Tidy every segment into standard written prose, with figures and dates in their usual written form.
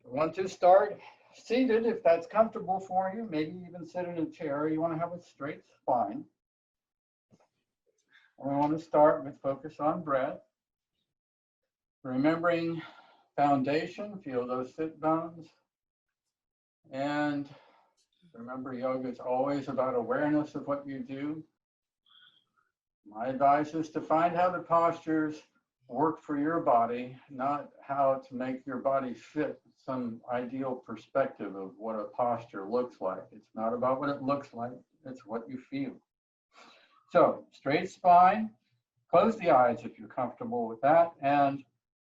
Want to start seated if that's comfortable for you, maybe even sit in a chair. You want to have a straight spine. And we want to start with focus on breath. Remembering foundation, feel those sit bones. And remember, yoga is always about awareness of what you do. My advice is to find how the postures work for your body, not how to make your body fit some ideal perspective of what a posture looks like. It's not about what it looks like, it's what you feel. So, straight spine, close the eyes if you're comfortable with that, and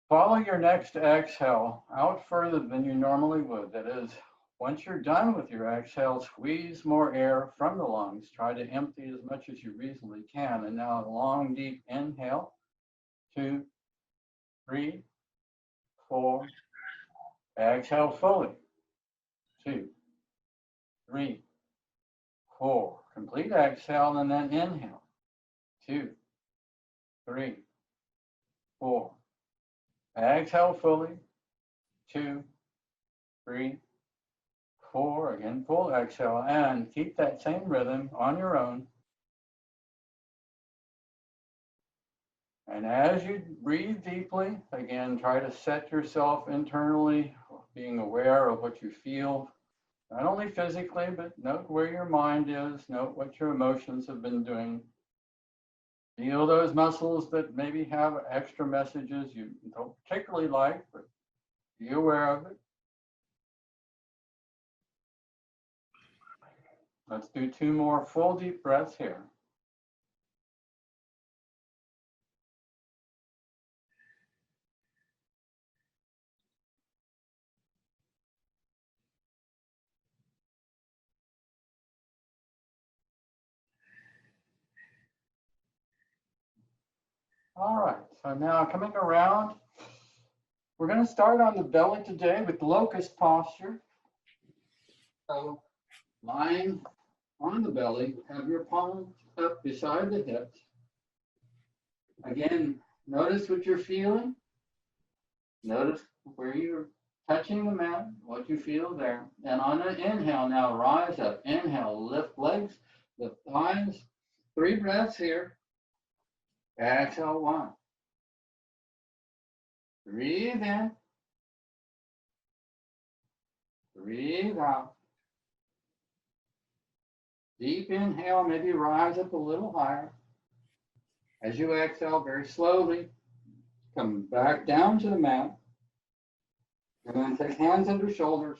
follow your next exhale out further than you normally would. That is, once you're done with your exhale, squeeze more air from the lungs. Try to empty as much as you reasonably can. And now a long, deep inhale. 2, 3, 4. Exhale fully. 2, 3, 4. Complete exhale and then inhale. 2, 3, 4. Exhale fully. 2, 3, 4. Again, full exhale, and keep that same rhythm on your own. And as you breathe deeply, again, try to set yourself internally, being aware of what you feel, not only physically, but note where your mind is, note what your emotions have been doing. Feel those muscles that maybe have extra messages you don't particularly like, but be aware of it. Let's do 2 more full deep breaths here. All right, so now coming around, we're going to start on the belly today with the locust posture. So lying on the belly, have your palms up beside the hips. Again, notice what you're feeling. Notice where you're touching the mat, what you feel there. And on an inhale now, rise up. Inhale, lift legs, lift thighs. 3 breaths here. Exhale, 1. Breathe in. Breathe out. Deep inhale, maybe rise up a little higher. As you exhale, very slowly, come back down to the mat. And then take hands under shoulders,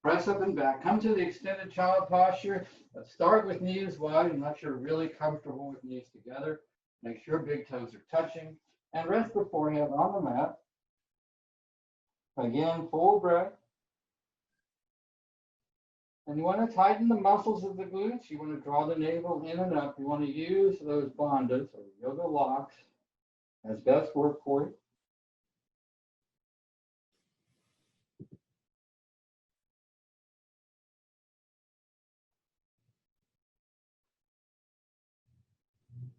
press up and back. Come to the extended child posture. Let's start with knees wide unless you're really comfortable with knees together. Make sure big toes are touching. And rest the forehead on the mat. Again, full breath. And you want to tighten the muscles of the glutes. You want to draw the navel in and up. You want to use those bandhas or yoga locks as best work for you.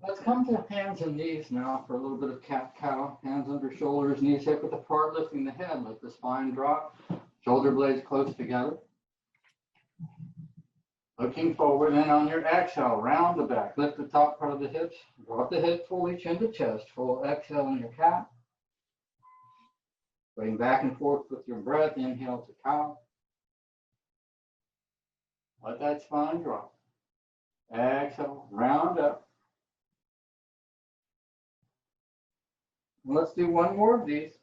Let's come to hands and knees now for a little bit of cat-cow. Hands under shoulders, knees hip width apart, lifting the head. Let the spine drop, shoulder blades close together. Looking forward, and on your exhale, round the back. Lift the top part of the hips. Drop the head fully, chin to chest. Full exhale in your cat. Going back and forth with your breath. Inhale to cow. Let that spine drop. Exhale, round up. Let's do 1 more of these.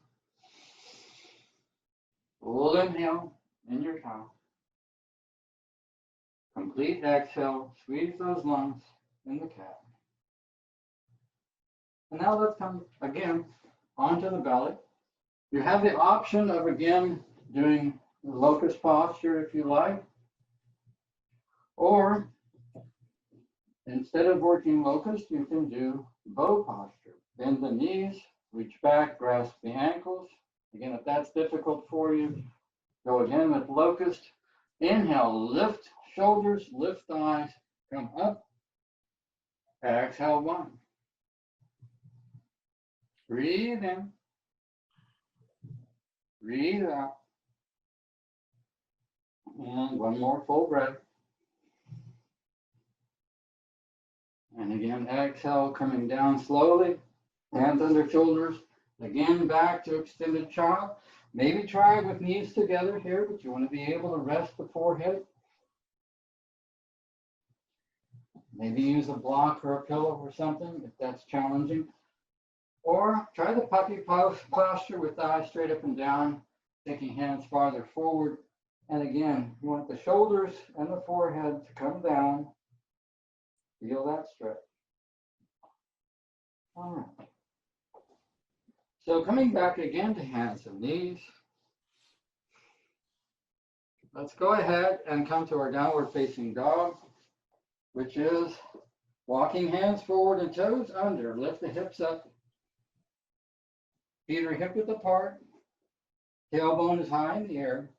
Full inhale in your cow. Complete exhale, squeeze those lungs in the cat. And now let's come again onto the belly. You have the option of again doing the locust posture if you like. Or instead of working locust, you can do bow posture. Bend the knees, reach back, grasp the ankles. Again, if that's difficult for you, go again with locust. Inhale, lift shoulders, lift thighs, come up. Exhale, 1. Breathe in. Breathe out. And one more full breath. And again, exhale, coming down slowly. Hands under shoulders. Again, back to extended child. Maybe try it with knees together here, but you want to be able to rest the forehead. Maybe use a block or a pillow or something if that's challenging. Or try the puppy posture with thighs straight up and down, taking hands farther forward. And again, you want the shoulders and the forehead to come down. Feel that stretch. All right. So coming back again to hands and knees. Let's go ahead and come to our downward facing dog, which is walking hands forward and toes under. Lift the hips up. Feet are hip width apart. Tailbone is high in the air.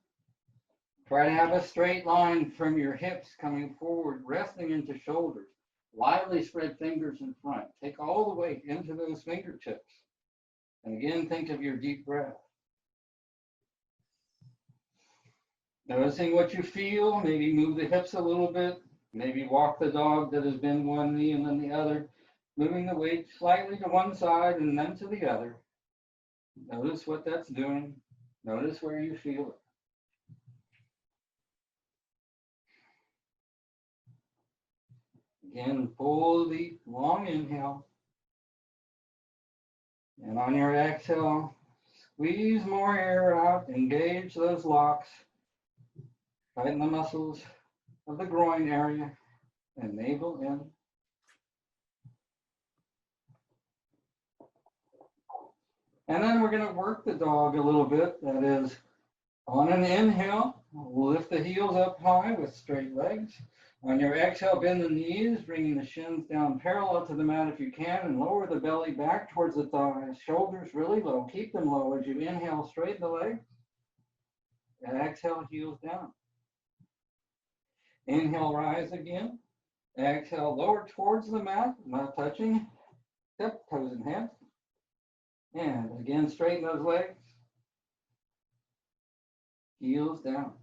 Try to have a straight line from your hips coming forward, resting into shoulders. Widely spread fingers in front. Take all the weight into those fingertips. And again, think of your deep breath. Noticing what you feel, maybe move the hips a little bit, maybe walk the dog that has been one knee and then the other, moving the weight slightly to one side and then to the other. Notice what that's doing. Notice where you feel it. Again, pull the long inhale. And on your exhale, squeeze more air out, engage those locks, tighten the muscles of the groin area, and navel in. And then we're going to work the dog a little bit. That is, on an inhale, we'll lift the heels up high with straight legs. On your exhale, bend the knees, bringing the shins down parallel to the mat if you can, and lower the belly back towards the thighs. Shoulders really low. Keep them low as you inhale, straighten the legs. And exhale, heels down. Inhale, rise again. Exhale, lower towards the mat, not touching. Hip, toes, and hands. And again, straighten those legs. Heels down.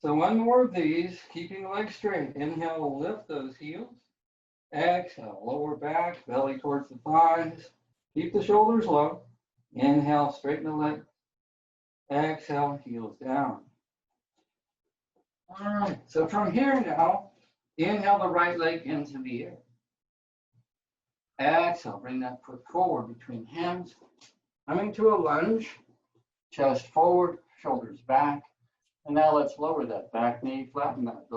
So one more of these, keeping the legs straight. Inhale, lift those heels. Exhale, lower back, belly towards the thighs. Keep the shoulders low. Inhale, straighten the legs. Exhale, heels down. All right, so from here now, inhale the right leg into the air. Exhale, bring that foot forward between hands. Coming to a lunge, chest forward, shoulders back. And now let's lower that back knee, flatten that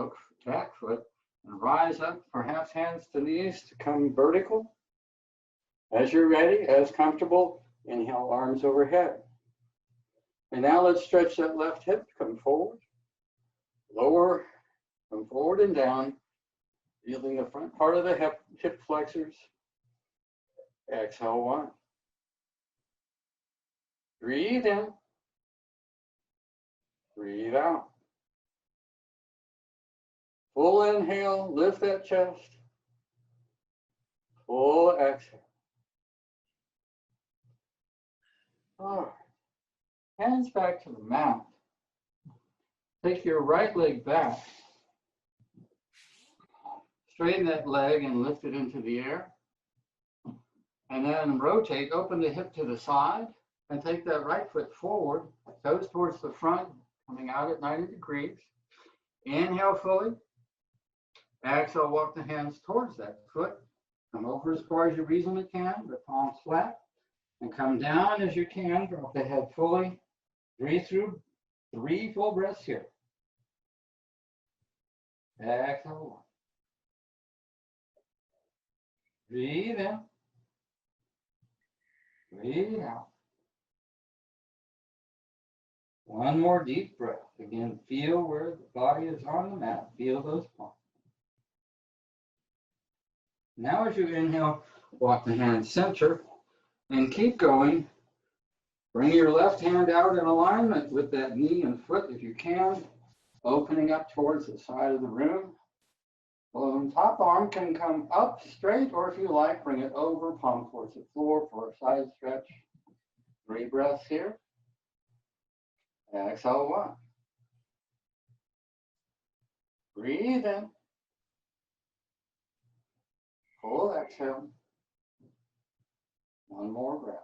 back foot, and rise up, perhaps hands to knees to come vertical. As you're ready, as comfortable, inhale, arms overhead. And now let's stretch that left hip, come forward, lower, come forward and down, feeling the front part of the hip flexors. Exhale, one. Breathe in. Breathe out. Full inhale, lift that chest. Full exhale. All right. Hands back to the mat. Take your right leg back. Straighten that leg and lift it into the air. And then rotate, open the hip to the side, and take that right foot forward, toes towards the front, coming out at 90 degrees. Inhale fully. Exhale, walk the hands towards that foot. Come over as far as you reasonably can, the palms flat. And come down as you can, drop the head fully. Breathe through 3 full breaths here. Exhale, one. Breathe in. Breathe out. One more deep breath. Again, feel where the body is on the mat. Feel those palms. Now as you inhale, walk the hands center and keep going. Bring your left hand out in alignment with that knee and foot if you can, opening up towards the side of the room. Top arm can come up straight, or if you like, bring it over, palm towards the floor for a side stretch. 3 breaths here. Exhale, one. Breathe in. Full exhale. One more breath.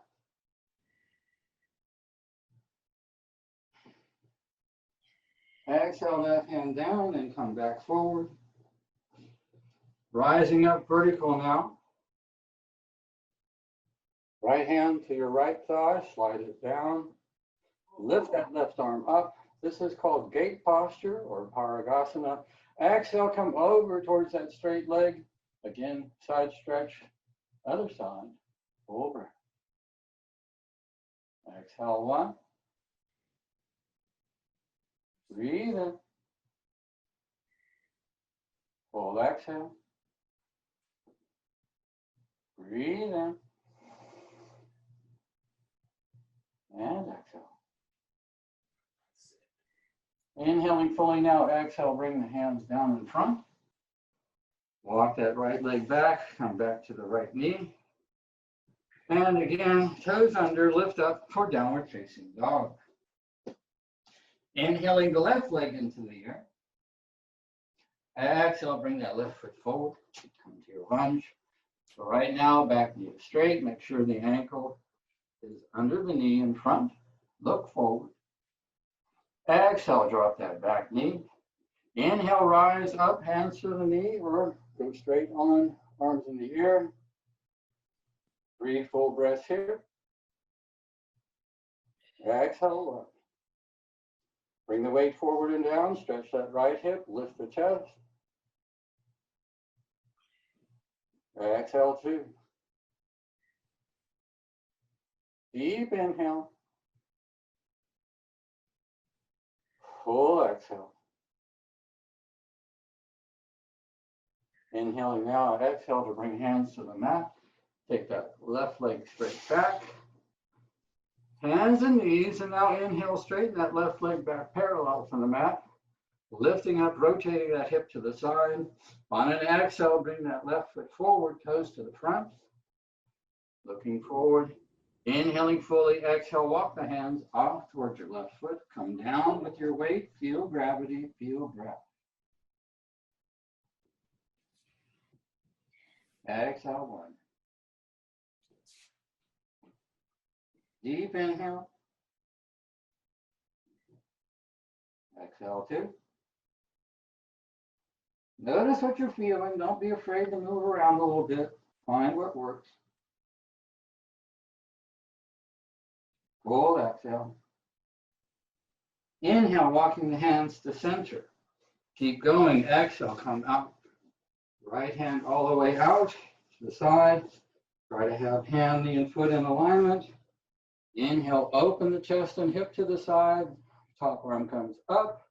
Exhale, left hand down and come back forward. Rising up vertical now. Right hand to your right thigh, slide it down. Lift that left arm up. This is called gate posture or Parigasana. Exhale, come over towards that straight leg. Again, side stretch, other side, full breath. Exhale, one. Breathe in. Full exhale. Breathe in. And exhale. Inhaling fully now, exhale, bring the hands down in front. Walk that right leg back, come back to the right knee. And again, toes under, lift up for downward facing dog. Inhaling the left leg into the air. Exhale, bring that left foot forward. Come to your lunge. So right now, back knee is straight. Make sure the ankle is under the knee in front. Look forward. Exhale, drop that back knee. Inhale, rise up, hands to the knee, or go straight on, arms in the air. 3 full breaths here. Exhale, up. Bring the weight forward and down, stretch that right hip, lift the chest. Exhale, 2. Deep inhale. Full exhale. Inhaling now, exhale to bring hands to the mat. Take that left leg straight back. Hands and knees, and now inhale, straighten that left leg back parallel from the mat. Lifting up, rotating that hip to the side. On an exhale, bring that left foot forward, toes to the front. Looking forward. Inhaling fully, exhale, walk the hands off towards your left foot. Come down with your weight, feel gravity, feel breath. Exhale, 1. Deep inhale. Exhale, 2. Notice what you're feeling. Don't be afraid to move around a little bit. Find what works. Full exhale. Inhale, walking the hands to center. Keep going. Exhale, come out. Right hand all the way out to the side. Try to have hand, knee, and foot in alignment. Inhale, open the chest and hip to the side. Top arm comes up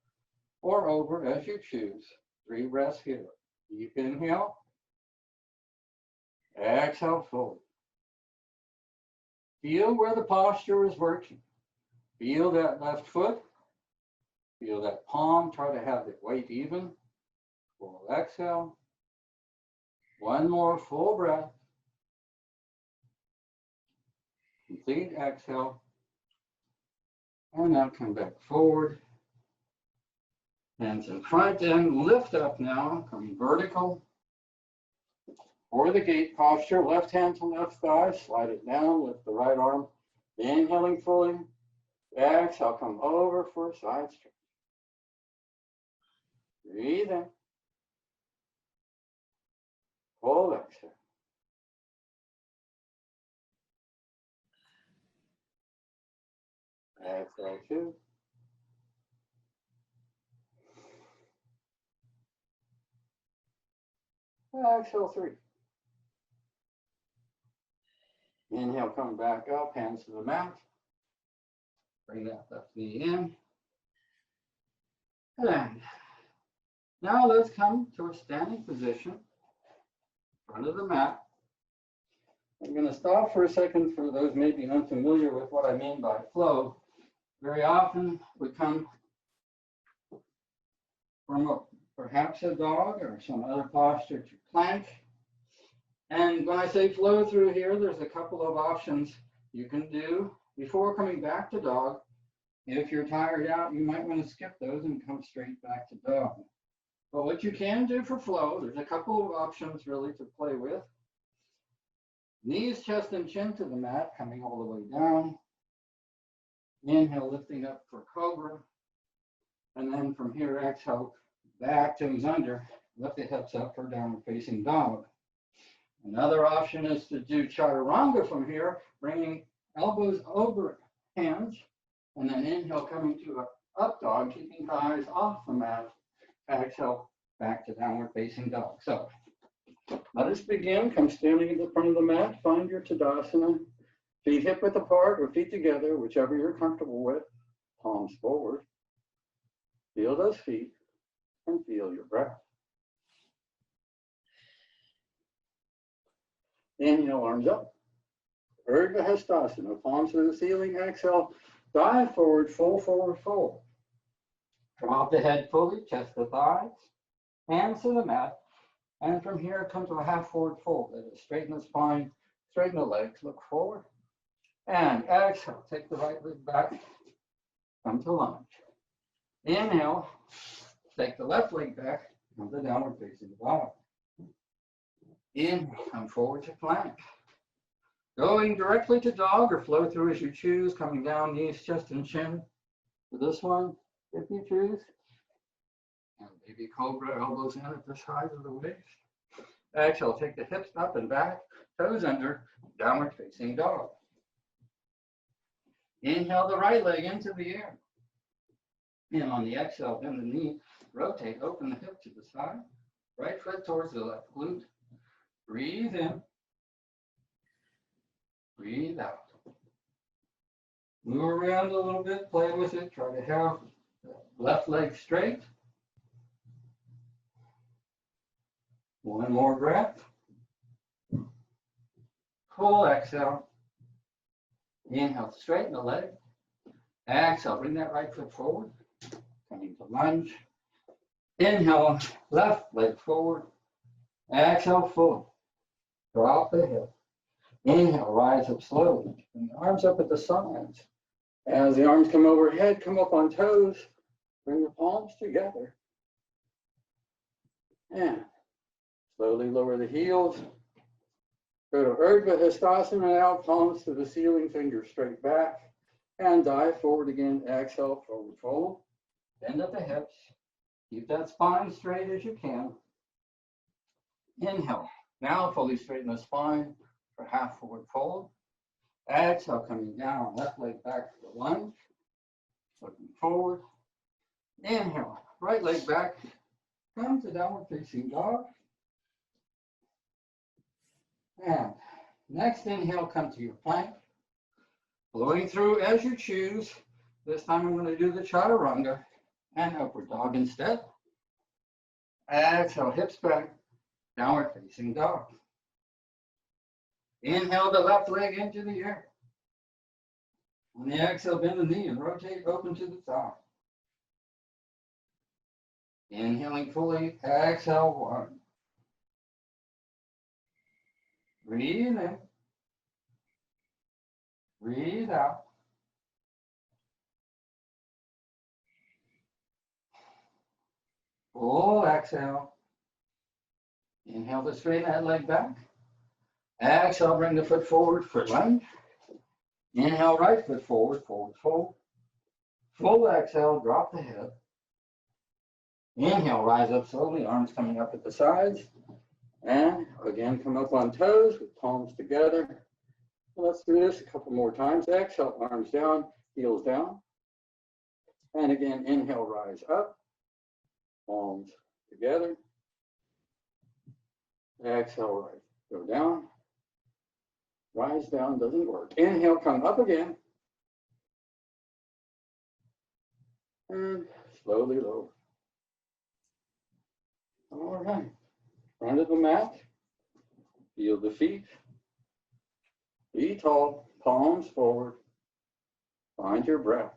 or over as you choose. 3 breaths here. Deep inhale. Exhale, forward. Feel where the posture is working. Feel that left foot. Feel that palm. Try to have the weight even. Full exhale. 1 more full breath. Complete exhale. And now come back forward. Hands in front and lift up now. Come vertical. For the gate posture, left hand to left thigh, slide it down, lift the right arm. Inhaling fully. Exhale, come over for a side stretch. Breathe in. Full exhale. Exhale, 2. Exhale, 3. Inhale, come back up, hands to the mat. Bring that left knee in. And now let's come to a standing position in front of the mat. I'm going to stop for a second for those maybe unfamiliar with what I mean by flow. Very often we come from perhaps a dog or some other posture to plank. And when I say flow through here, there's a couple of options you can do before coming back to dog. If you're tired out, you might want to skip those and come straight back to dog. But what you can do for flow, there's a couple of options really to play with. Knees, chest, and chin to the mat, coming all the way down. Inhale, lifting up for cobra. And then from here, exhale, back, toes under, lift the hips up for downward facing dog. Another option is to do chaturanga from here, bringing elbows over hands, and then inhale, coming to an up dog, keeping the eyes off the mat. Exhale, back to downward facing dog. So let us begin. Come standing in the front of the mat, find your Tadasana. Feet hip width apart or feet together, whichever you're comfortable with. Palms forward. Feel those feet and feel your breath. Inhale, arms up. Urdhva Hastasana, palms to the ceiling. Exhale, dive forward, forward, fold. Drop the head fully, chest to thighs, hands to the mat. And from here, come to a half forward fold. That is, straighten the spine, straighten the legs, look forward. And exhale, take the right leg back, come to lunge. Inhale, take the left leg back, come to downward facing dog. Inhale, come forward to plank. Going directly to dog or flow through as you choose, coming down, knees, chest, and chin. For this one, if you choose. And baby cobra, elbows in at the sides of the waist. Exhale, take the hips up and back, toes under, downward facing dog. Inhale the right leg into the air. And on the exhale, bend the knee, rotate, open the hip to the side. Right foot towards the left glute. Breathe in. Breathe out. Move around a little bit, play with it. Try to have the left leg straight. One more breath. Full exhale. Inhale, straighten the leg. Exhale, bring that right foot forward. Coming to lunge. Inhale, left leg forward. Exhale, full. Drop the hip. Inhale, rise up slowly. Bring the arms up at the sides. As the arms come overhead, come up on toes. Bring the palms together. And slowly lower the heels. Go to Urdhva Hastasana now, palms to the ceiling, fingers straight back. And dive forward again. Exhale, forward fold. Bend at the hips. Keep that spine straight as you can. Inhale. Now fully straighten the spine for half forward fold. Exhale, coming down, left leg back to the lunge. Looking forward. Inhale, right leg back. Come to downward facing dog. And next inhale, come to your plank. Blowing through as you choose. This time I'm going to do the chaturanga and upward dog instead. Exhale, hips back, downward facing dog. Inhale the left leg into the air. On the exhale, bend the knee and rotate open to the top. Inhaling fully, exhale, one. Breathe in. Breathe out. Full exhale. Inhale to straighten that leg back. Exhale, bring the foot forward for lunge. Inhale, right foot forward, forward fold. Full exhale, drop the head. Inhale, rise up slowly, arms coming up at the sides. And again, come up on toes with palms together. Let's do this a couple more times. Exhale, arms down, heels down. And again, inhale, rise up. Palms together. Exhale, right. Go down. Rise down, doesn't work. Inhale, come up again. And slowly lower. All right. Front of the mat. Feel the feet. Be tall, palms forward. Find your breath.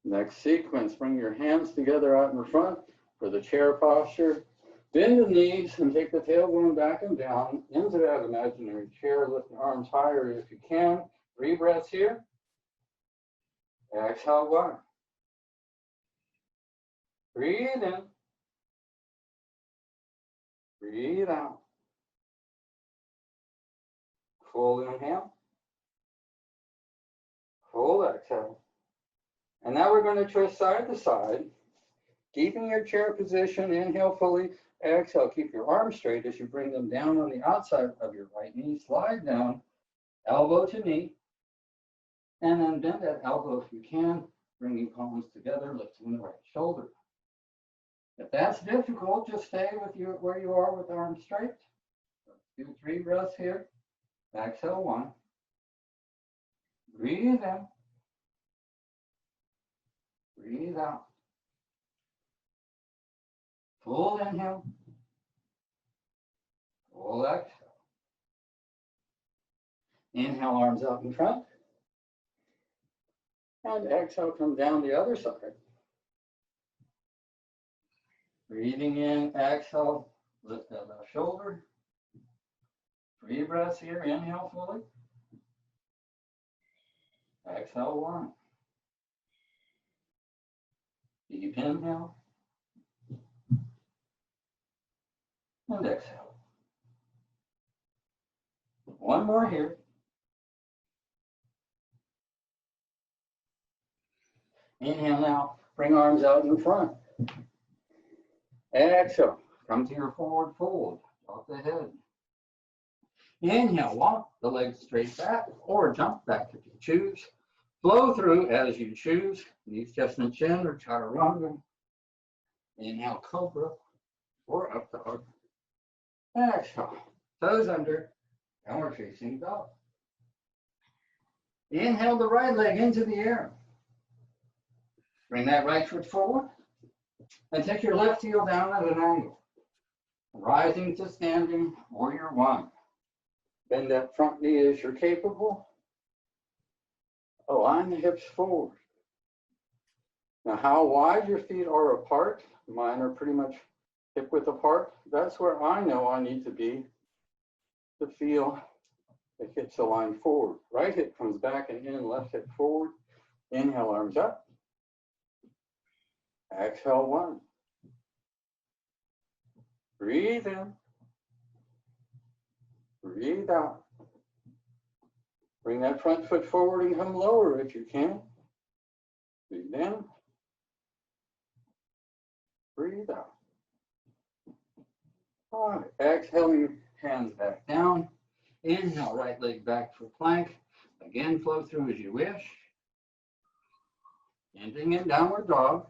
Next sequence, bring your hands together out in front for the chair posture. Bend the knees and take the tailbone back and down into that imaginary chair. Lift the arms higher if you can. 3 breaths here. Exhale, 1. Breathe in. Breathe out. Full inhale. Full exhale. And now we're going to twist side to side. Keeping your chair position. Inhale fully. Exhale. Keep your arms straight as you bring them down on the outside of your right knee. Slide down. Elbow to knee. And then bend that elbow if you can. Bringing palms together. Lifting the right shoulder. If that's difficult, just stay with you where you are with arms straight. Let's do 3 breaths here. Exhale, 1. Breathe in. Breathe out. Full inhale. Full exhale. Inhale, arms out in front. And exhale, come down the other side. Breathing in, exhale, lift that left shoulder. 3 breaths here, inhale fully. Exhale, 1. Deep inhale. And exhale. 1 more here. Inhale now, bring arms out in front. Exhale, come to your forward fold, off the head. Inhale, walk the legs straight back or jump back if you choose. Flow through as you choose. Knees, chest, and chin or chaturanga. Inhale, cobra or up dog. Exhale, toes under, downward facing dog. Inhale the right leg into the air. Bring that right foot forward and take your left heel down at an angle. Rising to standing, warrior 1. Bend that front knee as you're capable. Align the hips forward. Now, how wide your feet are apart, mine are pretty much hip width apart. That's where I know I need to be to feel the hips aligned forward. Right hip comes back and in, left hip forward. Inhale, arms up. Exhale, 1. Breathe in. Breathe out. Bring that front foot forward and come lower if you can. Breathe in. Breathe out. All right. Exhaling, hands back down. Inhale, right leg back for plank. Again, flow through as you wish. Ending in downward dog.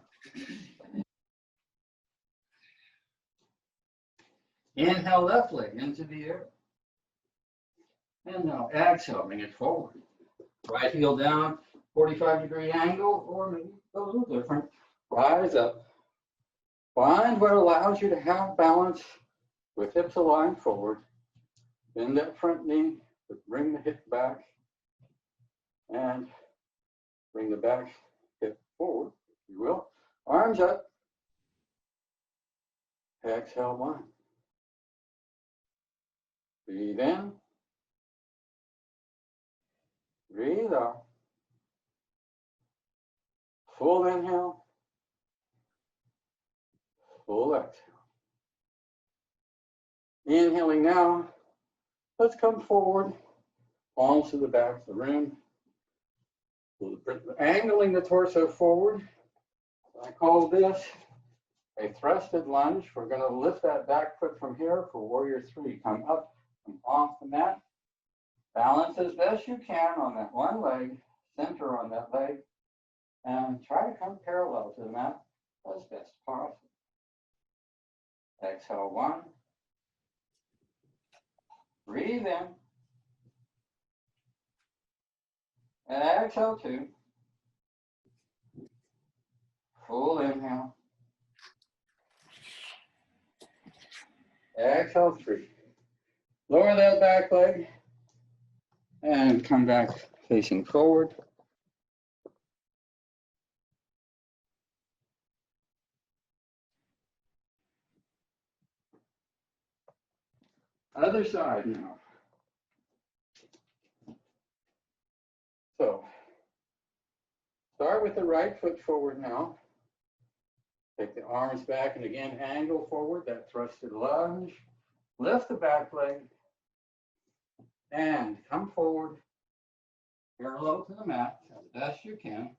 Inhale, left leg into the air. And now exhale, bring it forward. Right heel down, 45-degree angle, or maybe a little different. Rise up. Find what allows you to have balance with hips aligned forward. Bend that front knee, bring the hip back, and bring the back hip forward, if you will. Arms up. Exhale, 1. Breathe in. Breathe out. Full inhale. Full exhale. Inhaling now. Let's come forward. Palms to the back of the room. Angling the torso forward. I call this a thrusted lunge. We're going to lift that back foot from here for warrior 3. Come up, come off the mat. Balance as best you can on that one leg, center on that leg, and try to come parallel to the mat as best possible. Exhale, 1. Breathe in. And exhale, 2. Full inhale. Exhale, 3. Lower that back leg and come back facing forward. Other side now. So, start with the right foot forward now. Take the arms back and again angle forward, that thrusted lunge. Lift the back leg and come forward parallel to the mat as best you can.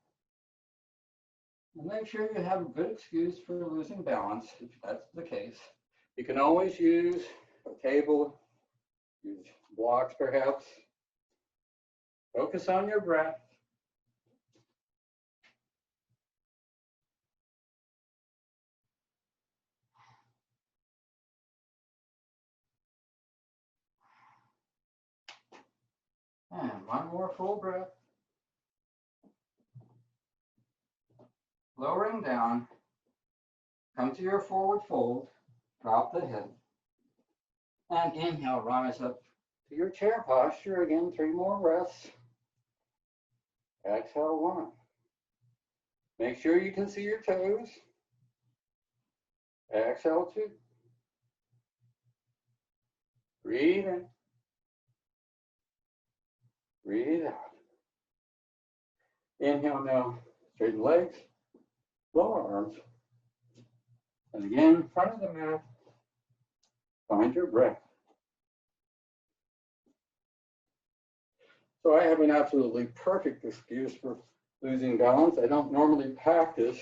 And make sure you have a good excuse for losing balance if that's the case. You can always use a table, use blocks perhaps. Focus on your breath. And one more full breath. Lowering down, come to your forward fold, drop the head, and inhale, rise up to your chair posture. Again, 3 more breaths. Exhale, 1. Make sure you can see your toes. Exhale, 2. Breathe in. Breathe out. Inhale now, straighten legs, lower arms. And again, front of the mat, find your breath. So I have an absolutely perfect excuse for losing balance. I don't normally practice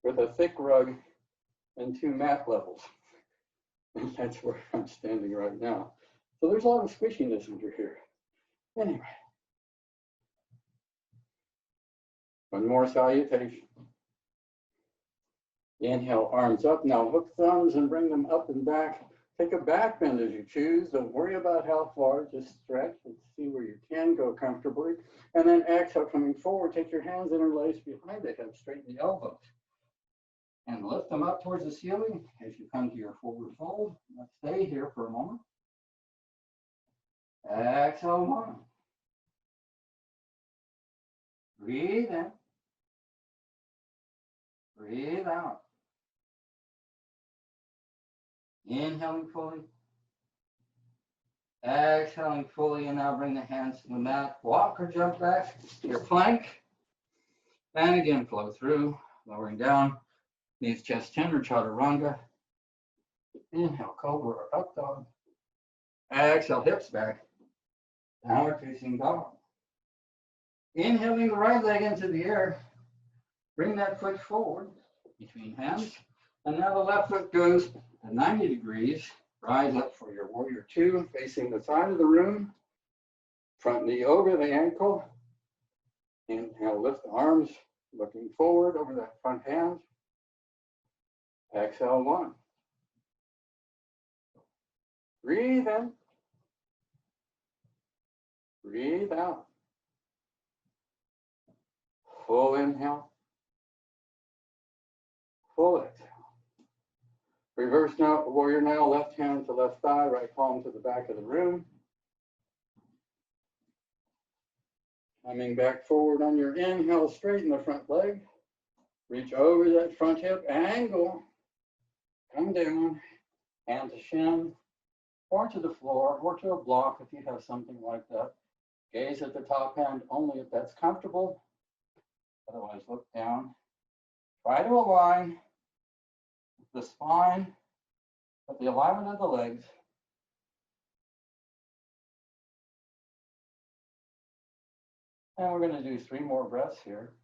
with a thick rug and 2 mat levels. And that's where I'm standing right now. So there's a lot of squishiness under here. Anyway. One more salutation. Inhale, arms up. Now hook thumbs and bring them up and back. Take a back bend as you choose. Don't worry about how far. Just stretch and see where you can go comfortably. And then exhale, coming forward. Take your hands interlaced behind the hips. Straighten the elbows. And lift them up towards the ceiling as you come to your forward fold. Let's stay here for a moment. Exhale, 1. Breathe in. Breathe out. Inhaling fully. Exhaling fully, and now bring the hands to the mat. Walk or jump back to your plank. And again, flow through, lowering down. Knees, chest, chin, or chaturanga. Inhale, cobra or up dog. Exhale, hips back. Downward facing dog. Inhaling the right leg into the air. Bring that foot forward between hands. And now the left foot goes at 90 degrees. Rise up for your warrior 2, facing the side of the room. Front knee over the ankle. Inhale, lift the arms, looking forward over that front hand. Exhale, 1. Breathe in. Breathe out. Full inhale. Full exhale. Reverse now, warrior now, left hand to left thigh, right palm to the back of the room. Coming back forward on your inhale, straighten the front leg. Reach over that front hip, angle. Come down, hand to shin, or to the floor, or to a block if you have something like that. Gaze at the top hand only if that's comfortable. Otherwise, look down. Try to align the spine with the alignment of the legs. And we're going to do 3 more breaths here.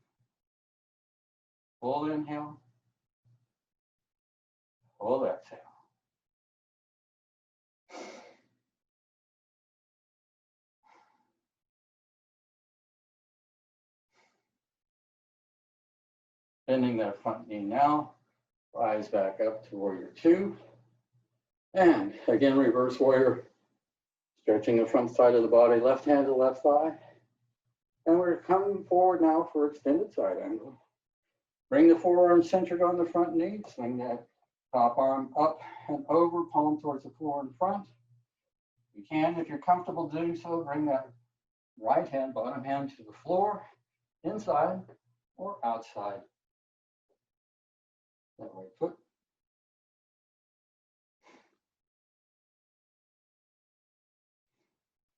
Full inhale. Full exhale. Bending that front knee now. Rise back up to warrior 2. And again, reverse warrior. Stretching the front side of the body, left hand to left thigh. And we're coming forward now for extended side angle. Bring the forearm centered on the front knee. Swing that top arm up and over, palm towards the floor in front. You can, if you're comfortable doing so, bring that right hand, bottom hand to the floor, inside or outside. That right foot.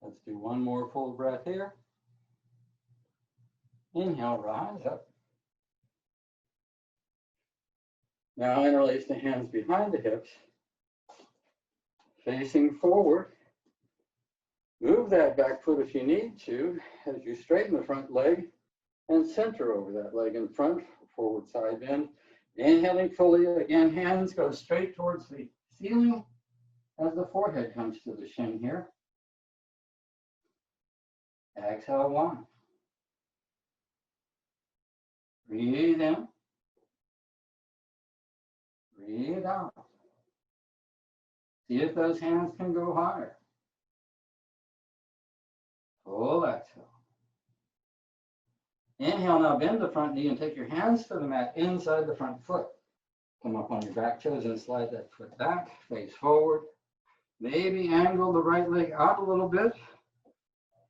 Let's do one more full breath here. Inhale, rise up. Now interlace the hands behind the hips, facing forward. Move that back foot if you need to as you straighten the front leg and center over that leg in front, forward side bend. Inhaling fully, again, hands go straight towards the ceiling as the forehead comes to the shin here. Exhale, one. Breathe in. Breathe out. See if those hands can go higher. Full exhale. Inhale, now bend the front knee and take your hands to the mat inside the front foot. Come up on your back toes and slide that foot back, face forward. Maybe angle the right leg out a little bit.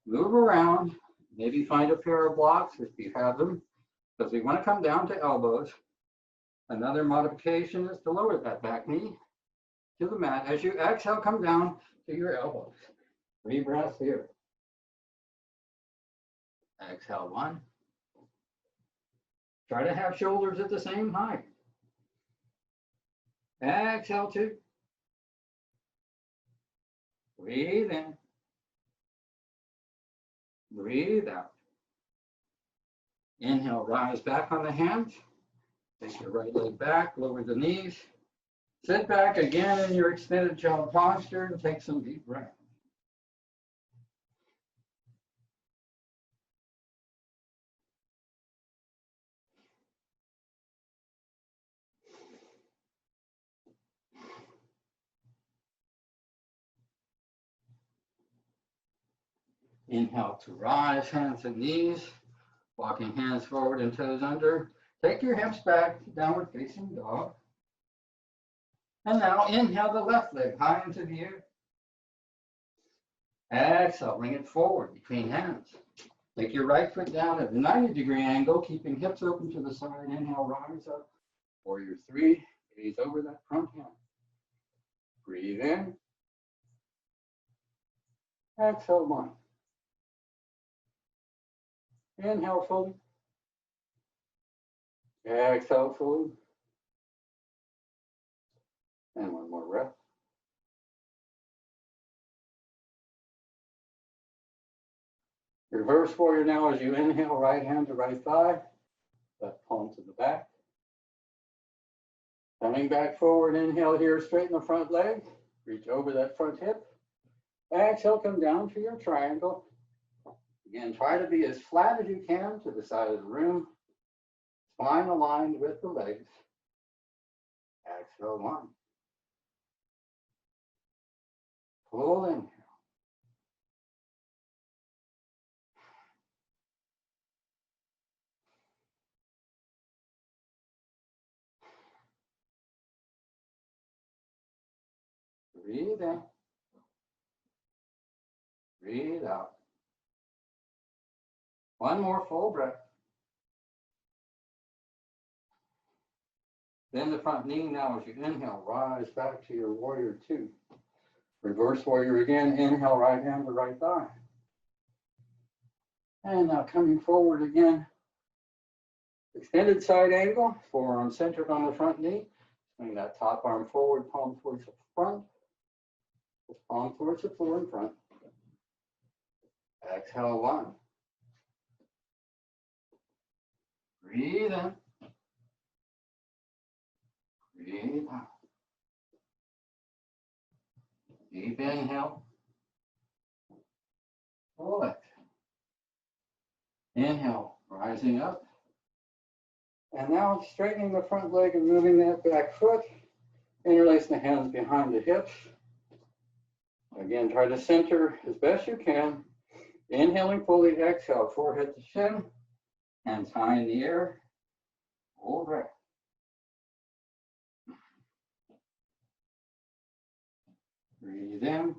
Move around. Maybe find a pair of blocks if you have them, because we want to come down to elbows. Another modification is to lower that back knee to the mat. As you exhale, come down to your elbows. 3 breaths here. Exhale, 1. Try to have shoulders at the same height. Exhale, 2. Breathe in. Breathe out. Inhale, rise back on the hands. Take your right leg back, lower the knees. Sit back again in your extended child posture and take some deep breaths. Inhale to rise, hands and knees. Walking hands forward and toes under. Take your hips back, downward facing dog. And now inhale the left leg high into the air. Exhale, bring it forward between hands. Take your right foot down at a 90-degree angle, keeping hips open to the side. Inhale, rise up. Warrior 3, gaze over that front hand. Breathe in. Exhale, 1. Inhale fully. Exhale fully. And one more breath. Reverse warrior now as you inhale, right hand to right thigh, left palm to the back. Coming back forward, inhale here, straighten the front leg, reach over that front hip. Exhale, come down to your triangle. Again, try to be as flat as you can to the side of the room. Spine aligned with the legs. Exhale, 1. Full inhale. Breathe in. Breathe out. One more full breath. Bend the front knee now as you inhale. Rise back to your warrior 2. Reverse warrior again. Inhale, right hand to right thigh. And now coming forward again. Extended side angle. Forearm centered on the front knee. Swing that top arm forward, palm towards the front. Palm towards the floor in front. Exhale, 1. Breathe in. Breathe out. Deep inhale. Full exhale. Inhale, rising up. And now straightening the front leg and moving that back foot. Interlace the hands behind the hips. Again, try to center as best you can. Inhaling fully, exhale, forehead to shin. Hands high in the air. Full breath. Breathe in.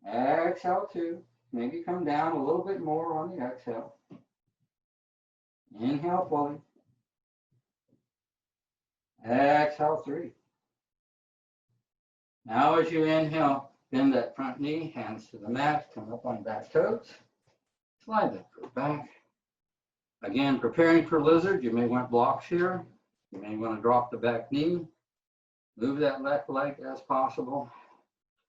Exhale 2. Maybe come down a little bit more on the exhale. Inhale fully. Exhale 3. Now as you inhale, Bend that front knee, hands to the mat, come up on back toes. Slide that foot back. Again, preparing for lizard, you may want blocks here. You may want to drop the back knee. Move that left leg as possible.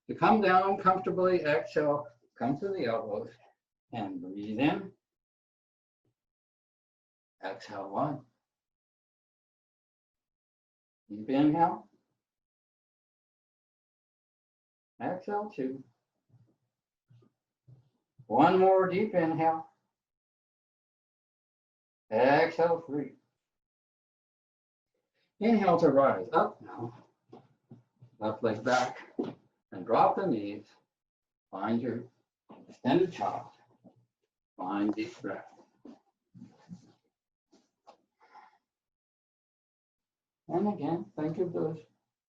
To come down comfortably, exhale, come to the elbows and breathe in. Exhale, 1. Deep inhale. Exhale, 2. One more deep inhale. Exhale, 3. Inhale to rise up now. Left leg back and drop the knees. Find your extended child. Find deep breath. And again, think of those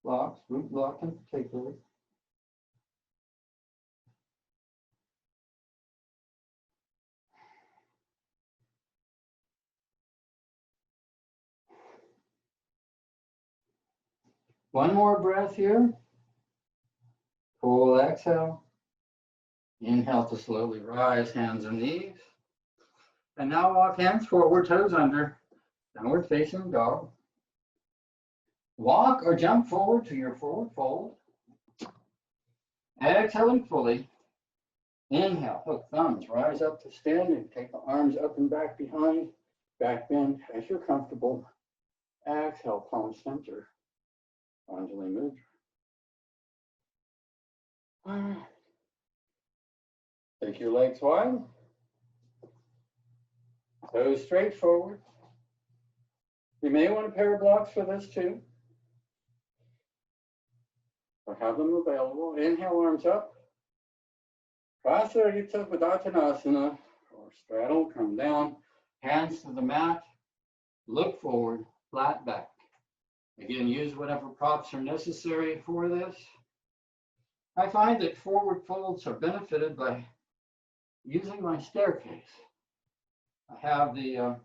blocks, root block in particular. One more breath here. Full exhale. Inhale to slowly rise, hands and knees. And now walk hands forward, toes under, downward facing dog. Walk or jump forward to your forward fold. Exhaling fully. Inhale, hook thumbs, rise up to standing. Take the arms up and back behind. Back bend as you're comfortable. Exhale, palm center. Anjali Mudra. Take your legs wide. Toes straight forward. You may want a pair of blocks for this too. Or have them available. Inhale, arms up. Prasarita Padottanasana, or straddle, come down. Hands to the mat. Look forward, flat back. Again, use whatever props are necessary for this. I find that forward folds are benefited by using my staircase. I have the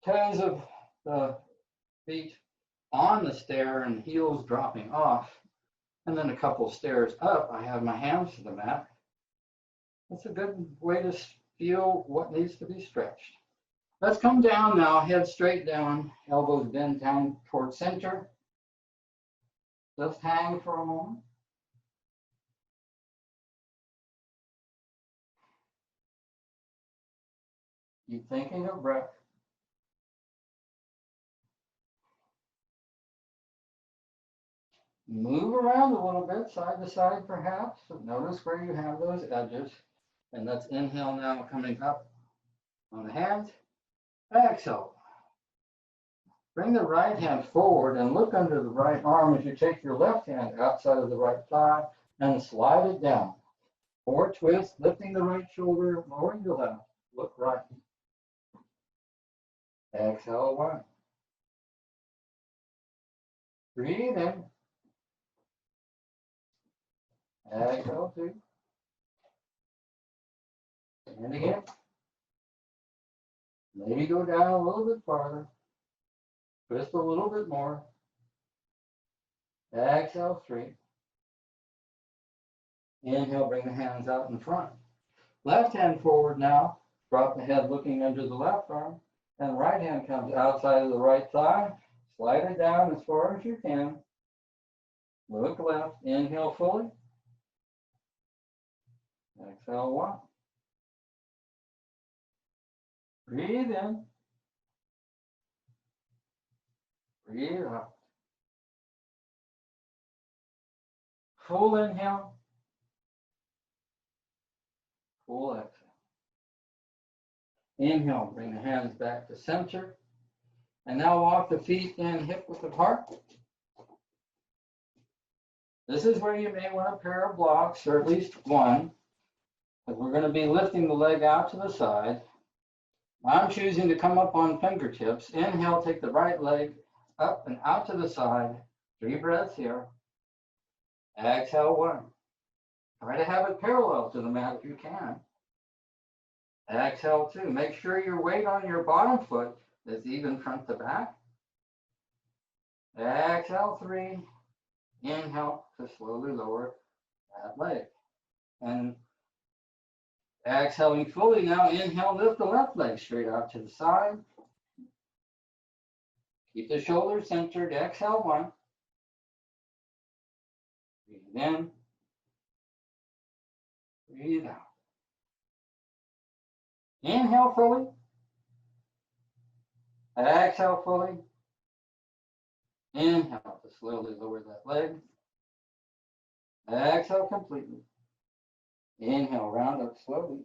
toes of the feet on the stair and heels dropping off. And then a couple stairs up, I have my hands to the mat. That's a good way to feel what needs to be stretched. Let's come down now, head straight down, elbows bend down towards center. Just hang for a moment. Keep thinking of breath. Move around a little bit, side to side perhaps. Notice where you have those edges. And let's inhale now, coming up on the hands. Exhale. Bring the right hand forward and look under the right arm as you take your left hand outside of the right thigh and slide it down. Or twist, lifting the right shoulder, lowering the left. Look right. Exhale, 1. Breathe in. Exhale, 2. And again. Maybe go down a little bit farther. Twist a little bit more. Exhale, 3. Inhale, bring the hands out in front. Left hand forward now. Drop the head looking under the left arm. And right hand comes outside of the right thigh. Slide it down as far as you can. Look left. Inhale fully. Exhale, 1. Breathe in. Breathe out. Full inhale. Full exhale. Inhale, bring the hands back to center. And now walk the feet in hip width apart. This is where you may want a pair of blocks, or at least one, because we're going to be lifting the leg out to the side. I'm choosing to come up on fingertips. Inhale, take the right leg up and out to the side. 3 breaths here. Exhale, 1. Try to have it parallel to the mat if you can. Exhale, 2. Make sure your weight on your bottom foot is even front to back. Exhale, 3. Inhale to slowly lower that leg. And exhaling fully, now inhale, lift the left leg straight out to the side. Keep the shoulders centered. Exhale, 1. Breathe in. Breathe out. Inhale fully. Exhale fully. Inhale to slowly lower that leg. Exhale completely. Inhale, round up slowly.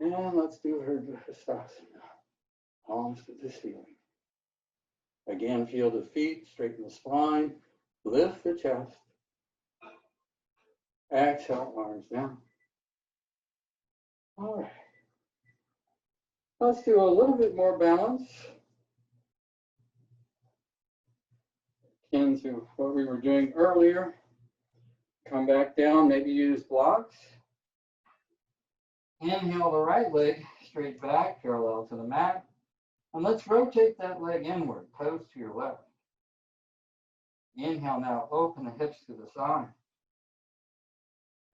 And let's do Urdhva. Palms to the ceiling. Again, feel the feet, straighten the spine, lift the chest. Exhale, arms down. All right. Let's do a little bit more balance. Akin to what we were doing earlier. Come back down, maybe use blocks. Inhale the right leg straight back, parallel to the mat. And let's rotate that leg inward, toes to your left. Inhale now, open the hips to the side.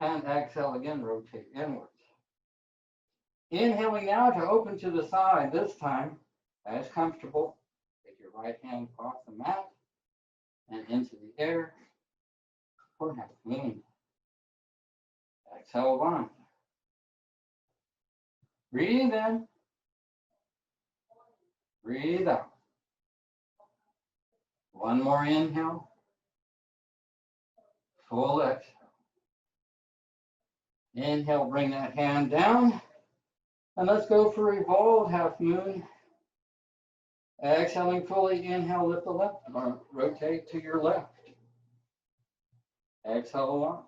And exhale again, rotate inwards. Inhaling now to open to the side, this time, as comfortable. Take your right hand off the mat and into the air for half moon. Exhale, 1. Breathe in. Breathe out. 1 more inhale. Full exhale. Inhale, bring that hand down. And let's go for revolved half moon. Exhaling fully, inhale, lift the left arm, rotate to your left. Exhale 1.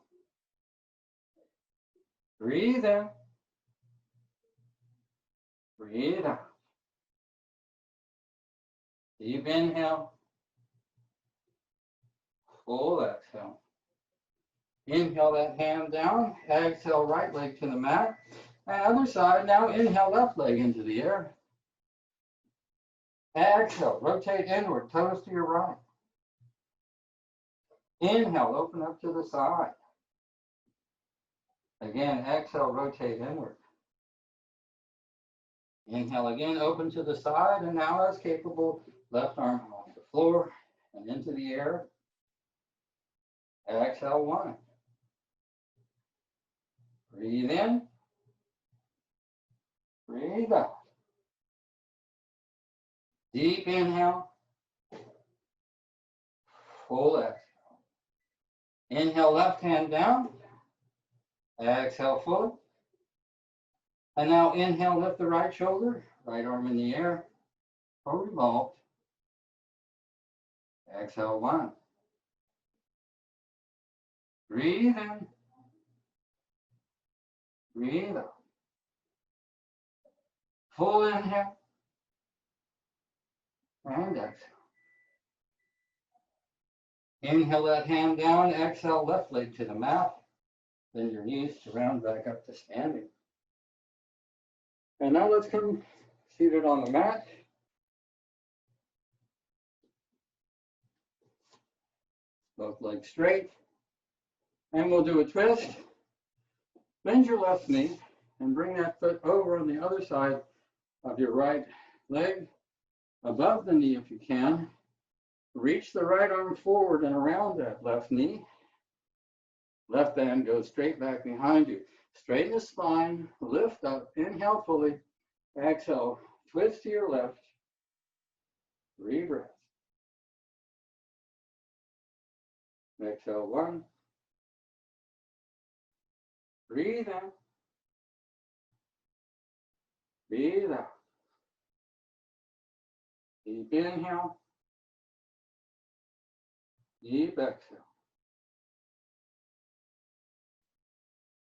Breathe in. Breathe out. Deep inhale. Full exhale. Inhale that hand down. Exhale, right leg to the mat. And other side, now inhale, left leg into the air. Exhale, rotate inward, toes to your right. Inhale, open up to the side. Again, exhale, rotate inward. Inhale again, open to the side, and now as capable, left arm off the floor and into the air. Exhale 1. Breathe in. Breathe out. Deep inhale. Full exhale. Inhale, left hand down. Exhale fully. And now inhale, lift the right shoulder, right arm in the air, or revolve. Exhale 1. Breathe in. Breathe out. Full inhale. And exhale. Inhale that hand down, exhale left leg to the mat. Bend your knees to round back up to standing. And now let's come seated on the mat. Both legs straight. And we'll do a twist. Bend your left knee and bring that foot over on the other side of your right leg, above the knee if you can. Reach the right arm forward and around that left knee. Left hand goes straight back behind you. Straighten the spine, lift up, inhale fully, exhale, twist to your left, 3 breaths. Exhale 1. Breathe in. Breathe out. Deep inhale. Deep exhale.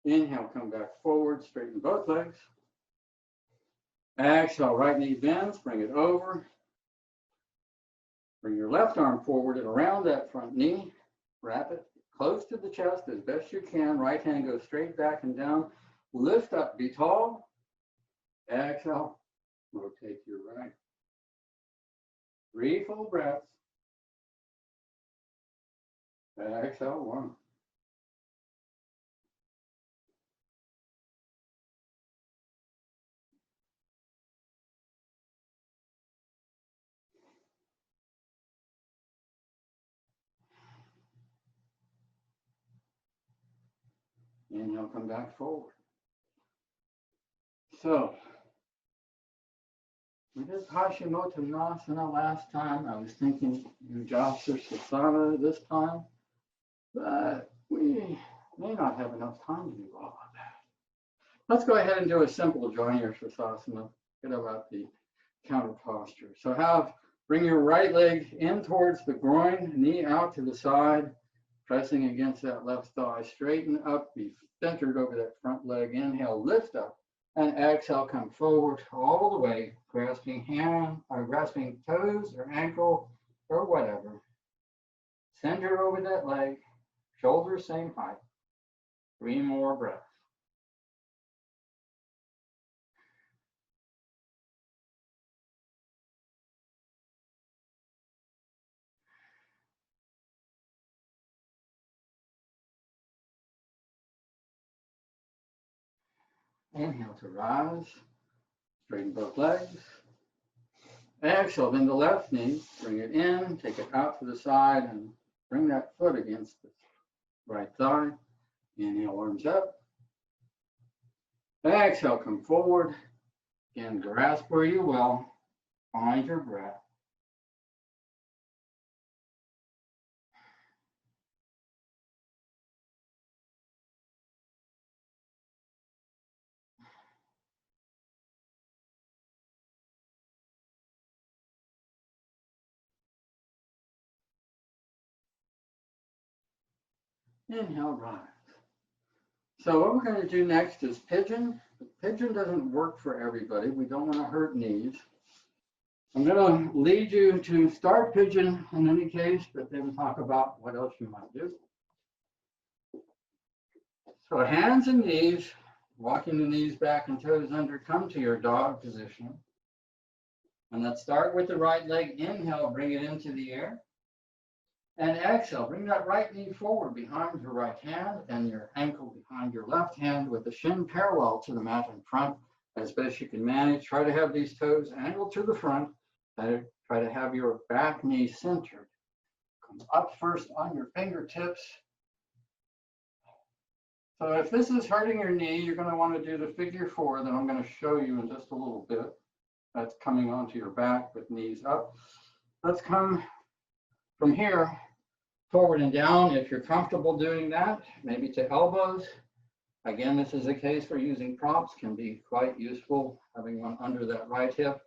Inhale, come back forward, straighten both legs. Exhale, right knee bends, bring it over. Bring your left arm forward and around that front knee. Wrap it close to the chest as best you can. Right hand goes straight back and down. Lift up, be tall. Exhale, rotate to your right. 3 full breaths. Exhale 1. Inhale, come back forward. So, we did Paschimottanasana last time. I was thinking Ujjayi this time, but we may not have enough time to do all of that. Let's go ahead and do a simple joint exercise. Forget about the counter posture. So bring your right leg in towards the groin, knee out to the side, pressing against that left thigh. Straighten up, be centered over that front leg. Inhale, lift up, and exhale, come forward all the way, grasping toes or ankle or whatever. Center over that leg, shoulders same height. 3 more breaths. Inhale to rise, straighten both legs. Exhale, bend the left knee, bring it in, take it out to the side, and bring that foot against the right thigh. Inhale, arms up. Exhale, come forward. Again, grasp where you will. Find your breath. Inhale, rise. So what we're going to do next is pigeon. Pigeon doesn't work for everybody. We don't want to hurt knees. I'm going to lead you to start pigeon in any case, but then talk about what else you might do. So hands and knees, walking the knees back and toes under, come to your dog position. And let's start with the right leg. Inhale, bring it into the air. And exhale, bring that right knee forward behind your right hand and your ankle behind your left hand with the shin parallel to the mat in front as best you can manage. Try to have these toes angled to the front. Try to have your back knee centered. Come up first on your fingertips. So if this is hurting your knee, you're going to want to do the figure 4 that I'm going to show you in just a little bit. That's coming onto your back with knees up. Let's come from here forward and down. If you're comfortable doing that, maybe to elbows. Again, this is a case where using props can be quite useful, having one under that right hip,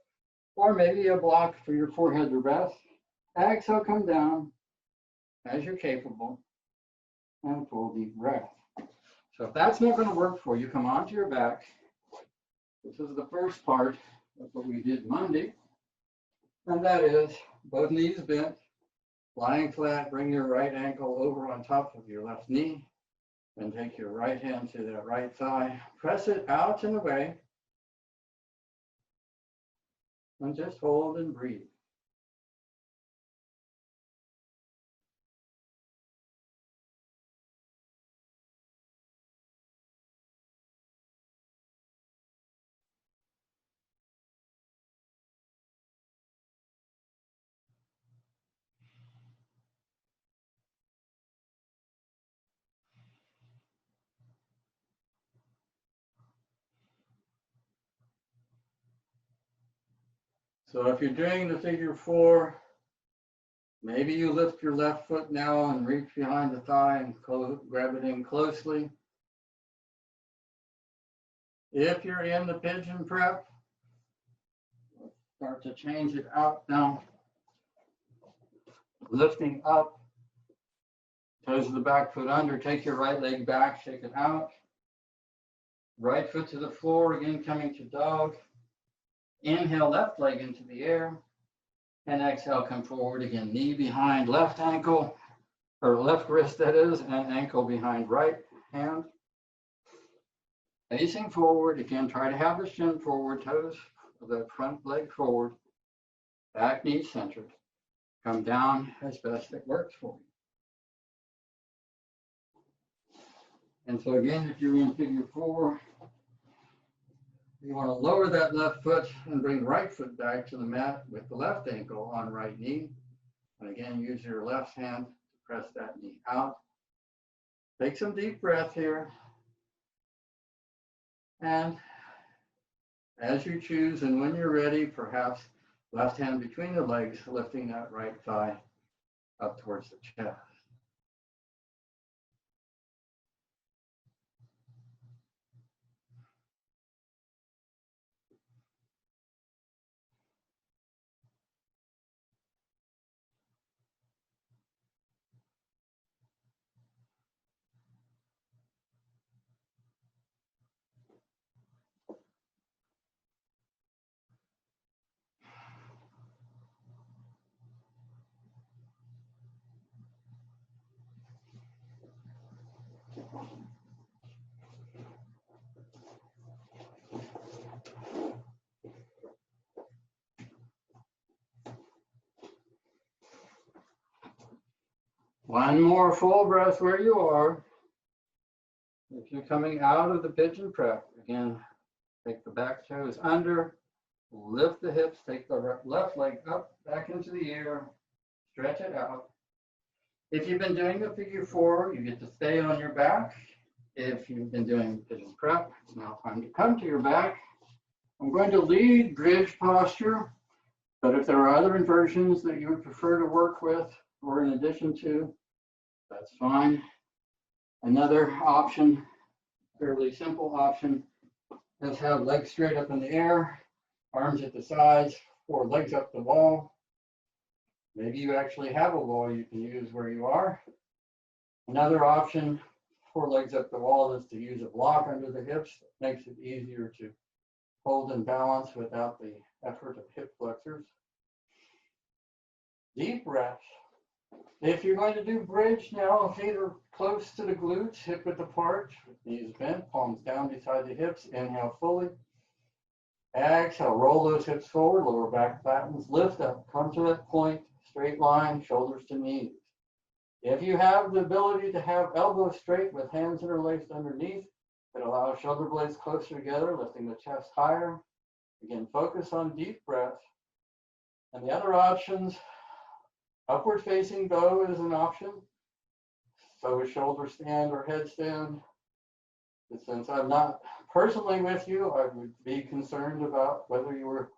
or maybe a block for your forehead to rest. Exhale, come down as you're capable, and full deep breath. So if that's not going to work for you, come onto your back. This is the first part of what we did Monday, and that is both knees bent, lying flat. Bring your right ankle over on top of your left knee, and take your right hand to that right thigh. Press it out and away, and just hold and breathe. So if you're doing the figure 4, maybe you lift your left foot now and reach behind the thigh and grab it in closely. If you're in the pigeon prep, start to change it out now. Lifting up, toes of the back foot under, take your right leg back, shake it out. Right foot to the floor, again coming to dog. Inhale, left leg into the air. And exhale, come forward again, knee behind left ankle, or left wrist that is, and ankle behind right hand. Facing forward, again, try to have the shin forward, toes of the front leg forward, back knee centered. Come down as best it works for you. And so again, if you're in figure 4, you want to lower that left foot and bring right foot back to the mat with the left ankle on right knee. And again, use your left hand to press that knee out. Take some deep breath here. And as you choose and when you're ready, perhaps left hand between the legs, lifting that right thigh up towards the chest. One more full breath where you are. If you're coming out of the pigeon prep, again, take the back toes under, lift the hips, take the left leg up, back into the air, stretch it out. If you've been doing the figure four, you get to stay on your back. If you've been doing pigeon prep, it's now time to come to your back. I'm going to lead bridge posture, but if there are other inversions that you would prefer to work with or in addition to, that's fine. Another option, fairly simple option, is have legs straight up in the air, arms at the sides, or legs up the wall. Maybe you actually have a wall you can use where you are. Another option, 4 legs up the wall, is to use a block under the hips. It makes it easier to hold and balance without the effort of hip flexors. Deep breaths. If you're going to do bridge now, feet are close to the glutes, hip width apart, knees bent, palms down beside the hips. Inhale fully. Exhale, roll those hips forward, lower back flattens, lift up, come to that point, straight line, shoulders to knees. If you have the ability to have elbows straight with hands interlaced underneath, it allows shoulder blades closer together, lifting the chest higher. Again, focus on deep breath. And the other options, upward facing bow is an option. So is shoulder stand or headstand. But since I'm not personally with you, I would be concerned about whether you were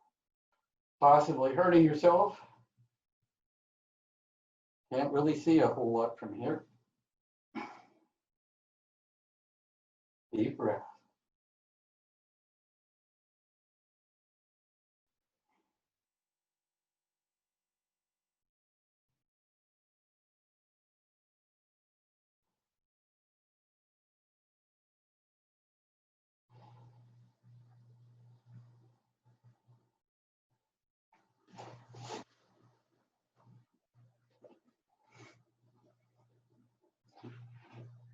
possibly hurting yourself. Can't really see a whole lot from here. Deep breath.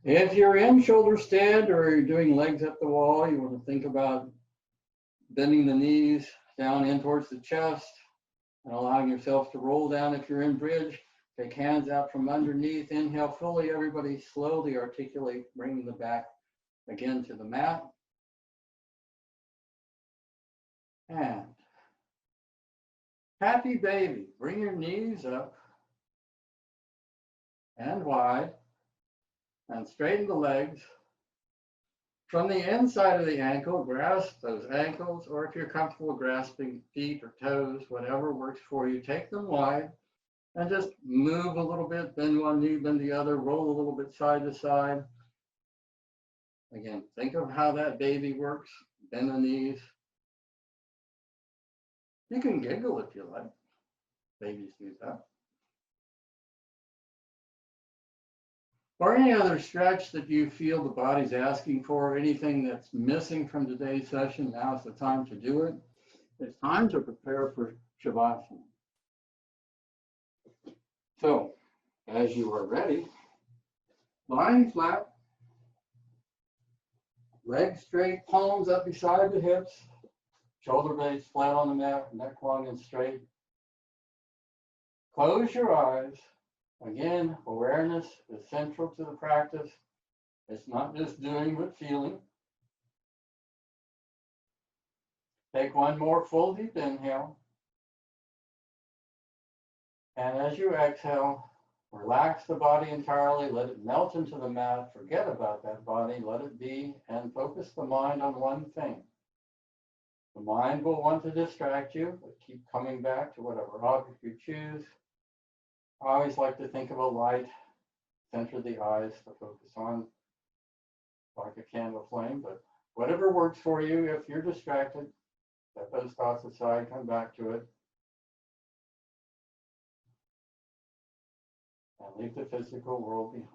If you're in shoulder stand or you're doing legs up the wall, you want to think about bending the knees down in towards the chest and allowing yourself to roll down. If you're in bridge, take hands out from underneath. Inhale fully. Everybody slowly articulate, bringing the back again to the mat. And happy baby. Bring your knees up and wide. And straighten the legs. From the inside of the ankle, grasp those ankles, or if you're comfortable grasping feet or toes, whatever works for you, take them wide and just move a little bit, bend one knee, bend the other, roll a little bit side to side. Again, think of how that baby works. Bend the knees. You can giggle if you like. Babies do that. Or any other stretch that you feel the body's asking for, anything that's missing from today's session, now's the time to do it. It's time to prepare for Shavasana. So, as you are ready, lying flat, legs straight, palms up beside the hips, shoulder blades flat on the mat, neck long and straight. Close your eyes. Again, awareness is central to the practice. It's not just doing, but feeling. Take one more full deep inhale. And as you exhale, Relax the body entirely, let it melt into the mat, forget about that body, let it be, and focus the mind on one thing. The mind will want to distract you, but keep coming back to whatever object you choose. I always like to think of a light, center the eyes to focus on, like a candle flame, but whatever works for you. If you're distracted, set those thoughts aside, come back to it, and leave the physical world behind.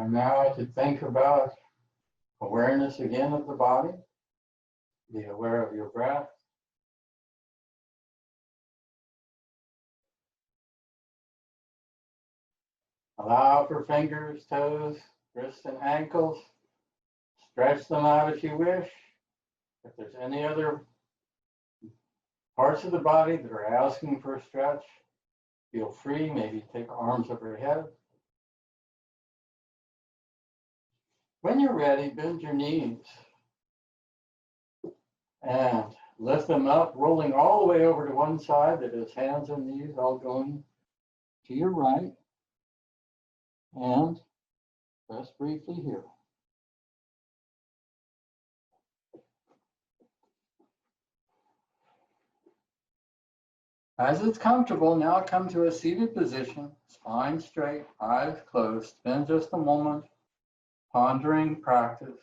Now to think about awareness again of the body. Be aware of your breath. Allow for fingers, toes, wrists, and ankles. Stretch them out if you wish. If there's any other parts of the body that are asking for a stretch, feel free. Maybe take arms overhead. When you're ready, bend your knees and lift them up, rolling all the way over to one side. That is hands and knees all going to your right. And rest briefly here. As it's comfortable, now come to a seated position, spine straight, eyes closed. Spend just a moment pondering practice,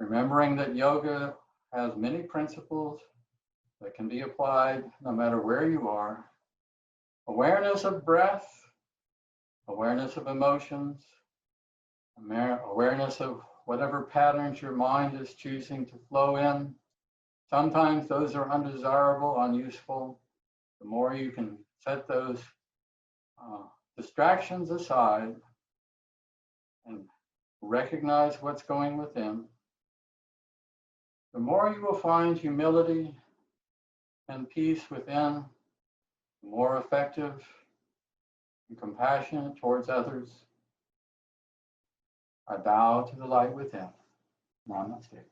remembering that yoga has many principles that can be applied no matter where you are. Awareness of breath, awareness of emotions, awareness of whatever patterns your mind is choosing to flow in. Sometimes those are undesirable, unuseful. The more you can set those distractions aside and recognize what's going within, the more you will find humility and peace within, the more effective and compassionate towards others. I bow to the light within. Namaste.